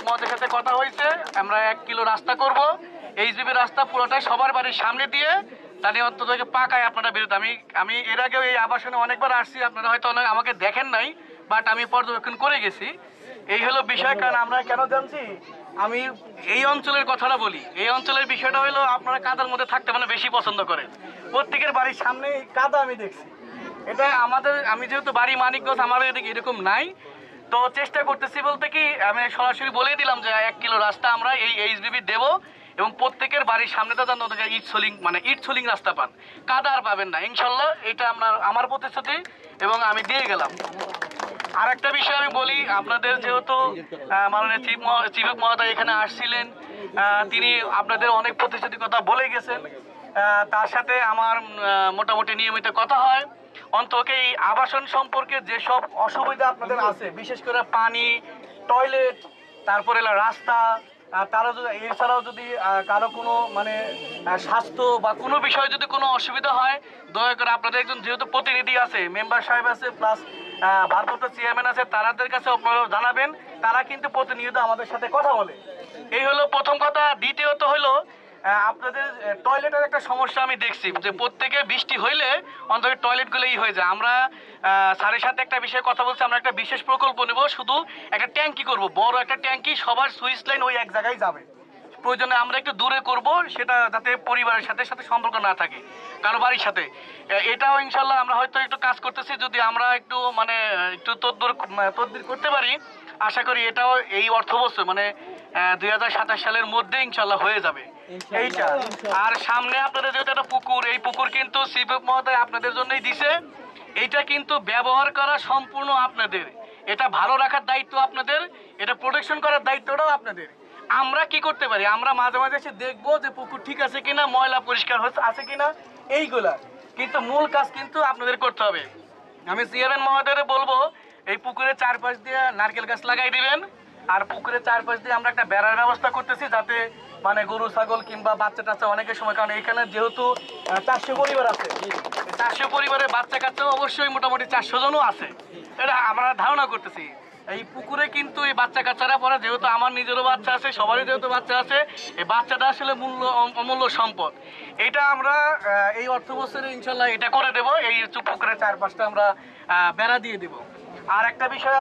Civic মহোদয়ের সাথে কথা হয়েছে, আমরা 1 কিলো রাস্তা করব। এইচবিবি রাস্তা পুরোটাই সবার বাড়ির সামনে দিয়ে তাহলে অন্তত পাকায় আপনারা বেরোতে। আমি এর আগেও এই আবাসনে অনেকবার আসছি, আপনারা হয়তো অনেক আমাকে দেখেন নাই, বাট আমি পর্যবেক্ষণ করে গেছি। এই হলো বিষয়। কারণ আমরা কেন জানছি, আমি এই অঞ্চলের কথাটা বলি। এই অঞ্চলের বিষয়টা হলো আপনারা কাদার মধ্যে থাকতে মানে বেশি পছন্দ করেন। প্রত্যেকের বাড়ির সামনে কাদা আমি দেখছি। এটা আমাদের, আমি যেহেতু বাড়ি মানিকগঞ্জ, আমাদের এদিকে এরকম নাই। তো চেষ্টা করতেছি বলতে কি, আমি সরাসরি বলে দিলাম যে 1 কিলো রাস্তা আমরা এই এইচবিবি দেবো এবং প্রত্যেকের বাড়ির সামনে তো যেন ইট সোলিং রাস্তা পান, কাদা আর পাবেন না ইনশাল্লাহ। এটা আমার প্রতিশ্রুতি এবং আমি দিয়ে গেলাম। আর একটা বিষয় আমি বলি, আপনাদের যেহেতু মাননীয় চিফ মহোদয় এখানে আসছিলেন, তিনি আপনাদের অনেক প্রতিশ্রুতির কথা বলে গেছেন। তার সাথে আমার মোটামুটি নিয়মিত কথা হয়। অন্তত এই আবাসন সম্পর্কে যেসব অসুবিধা আপনাদের আছে, বিশেষ করে পানি, টয়লেট, তারপরে রাস্তা, তারও যদি এছাড়াও যদি কারো কোনো মানে স্বাস্থ্য বা কোনো বিষয়ে যদি কোনো অসুবিধা হয়, দয়া করে আপনাদের একজন যেহেতু প্রতিনিধি আছে, মেম্বার সাহেব আছে, প্লাস ভারপ্রাপ্ত চেয়ারম্যান আছে, তাদের কাছে আপনারা জানাবেন। তারা কিন্তু প্রতিনিয়ত আমাদের সাথে কথা বলে। এই হলো প্রথম কথা। দ্বিতীয়ত হলো আপনাদের টয়লেটের একটা সমস্যা আমি দেখছি যে প্রত্যেকে বৃষ্টি হইলে অন্তত টয়লেটগুলোই হয়ে যায়। আমরা স্যারের সাথে একটা বিষয়ে কথা বলছি, আমরা একটা বিশেষ প্রকল্প নেব, শুধু একটা ট্যাঙ্কি করব, বড় একটা ট্যাঙ্কি, সবার সুইচ লাইন ওই এক জায়গায় যাবে। প্রয়োজনে আমরা একটু দূরে করব, সেটা যাতে পরিবারের সাথে সাথে সম্পর্ক না থাকে কারো বাড়ির সাথে। এটাও ইনশাল্লাহ আমরা হয়তো একটু কাজ করতেছি, যদি আমরা একটু মানে একটু তদবির করতে পারি, আশা করি এটাও এই অর্থবছর মানে 2027 সালের মধ্যে ইনশাল্লাহ হয়ে যাবে এইটা। আর সামনে আপনাদের যেহেতু একটা পুকুর, এই পুকুর কিন্তু সিভিক মহোদয় আপনাদের জন্যই দিছে। এইটা কিন্তু ব্যবহার করা সম্পূর্ণ আপনাদের, এটা ভালো রাখার দায়িত্ব আপনাদের, এটা প্রোটেকশন করার দায়িত্বটাও আপনাদের। আমরা কি করতে পারি, আমরা মাঝে মাঝে এসে দেখবো যে পুকুর ঠিক আছে কিনা, ময়লা পরিষ্কার আছে কিনা, এইগুলা। কিন্তু মূল কাজ কিন্তু আপনাদের করতে হবে। আমি চেয়ারম্যান মহোদয়রে বলবো, এই পুকুরের চারপাশ দিয়ে নারকেল গাছ লাগাই দিবেন। আর পুকুরের চারপাশ দিয়ে আমরা একটা বেড়ার ব্যবস্থা করতেছি, যাতে মানে গরু ছাগল কিংবা বাচ্চা টাচ্চা অনেকের সময়, কারণ এখানে যেহেতু 400 পরিবার আছে, 400 পরিবারের বাচ্চা কাচ্চাও অবশ্যই মোটামুটি 400 জনও আছে, এটা আমরা ধারণা করতেছি। এই পুকুরে কিন্তু এই বাচ্চা কাচ্চারা পরে, যেহেতু আমার নিজেরও বাচ্চা আছে, সবারই যেহেতু বাচ্চা আছে, এই বাচ্চাটা আসলে অমূল্য সম্পদ। এটা আমরা এই অর্থ বছরে ইনশাল্লাহ এটা করে দেব। এই পুকুরের চারপাশটা আমরা বেড়া দিয়ে দেব। আর একটা বিষয়